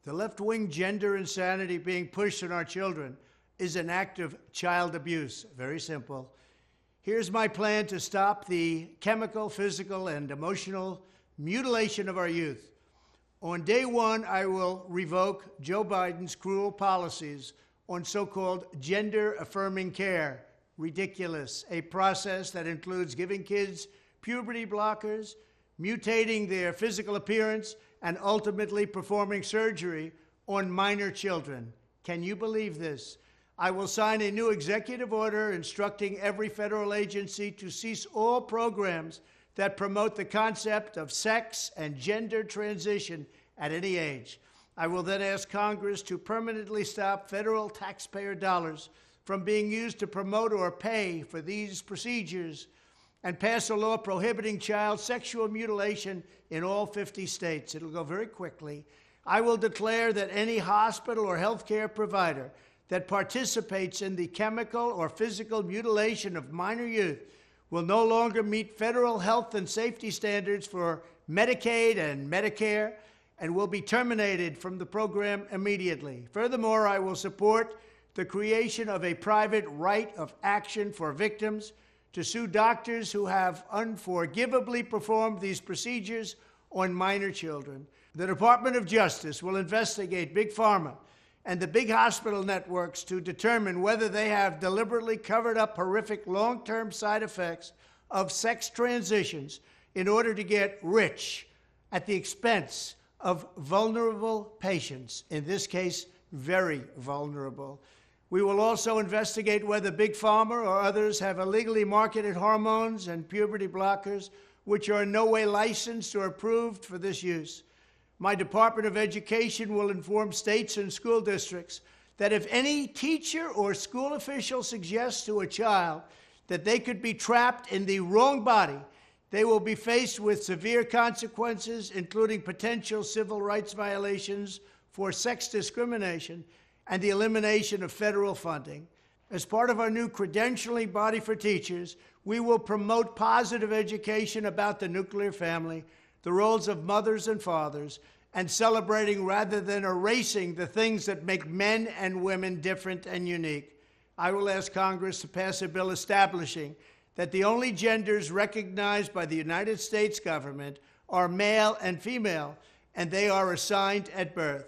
The left-wing gender insanity being pushed on our children is an act of child abuse. Very simple. Here's my plan to stop the chemical, physical, and emotional mutilation of our youth. On day one, I will revoke Joe Biden's cruel policies on so-called gender-affirming care. Ridiculous. A process that includes giving kids puberty blockers, mutating their physical appearance, and ultimately performing surgery on minor children. Can you believe this? I will sign a new executive order instructing every federal agency to cease all programs that promote the concept of sex and gender transition at any age. I will then ask Congress to permanently stop federal taxpayer dollars from being used to promote or pay for these procedures and pass a law prohibiting child sexual mutilation in all 50 states. It'll go very quickly. I will declare that any hospital or healthcare provider that participates in the chemical or physical mutilation of minor youth will no longer meet federal health and safety standards for Medicaid and Medicare and will be terminated from the program immediately. Furthermore, I will support the creation of a private right of action for victims to sue doctors who have unforgivably performed these procedures on minor children. The Department of Justice will investigate Big Pharma and the big hospital networks to determine whether they have deliberately covered up horrific long-term side effects of sex transitions in order to get rich at the expense of vulnerable patients, in this case, very vulnerable. We will also investigate whether Big Pharma or others have illegally marketed hormones and puberty blockers which are in no way licensed or approved for this use. My Department of Education will inform states and school districts that if any teacher or school official suggests to a child that they could be trapped in the wrong body, they will be faced with severe consequences, including potential civil rights violations for sex discrimination and the elimination of federal funding. As part of our new credentialing body for teachers, we will promote positive education about the nuclear family, the roles of mothers and fathers, and celebrating rather than erasing the things that make men and women different and unique. I will ask Congress to pass a bill establishing that the only genders recognized by the United States government are male and female, and they are assigned at birth.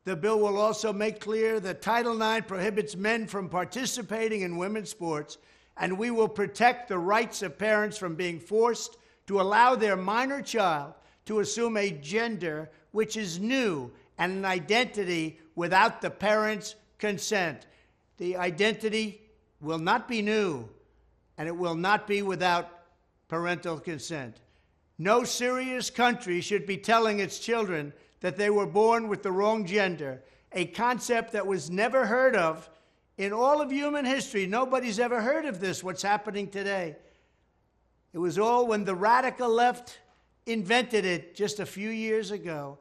The bill will also make clear that Title IX prohibits men from participating in women's sports, and we will protect the rights of parents from being forced to allow their minor child to assume a gender which is new and an identity without the parents' consent. The identity will not be new, and it will not be without parental consent. No serious country should be telling its children that they were born with the wrong gender, a concept that was never heard of in all of human history. Nobody's ever heard of this, what's happening today. It was all when the radical left invented it just a few years ago.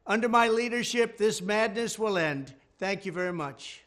Under my leadership, this madness will end. Thank you very much.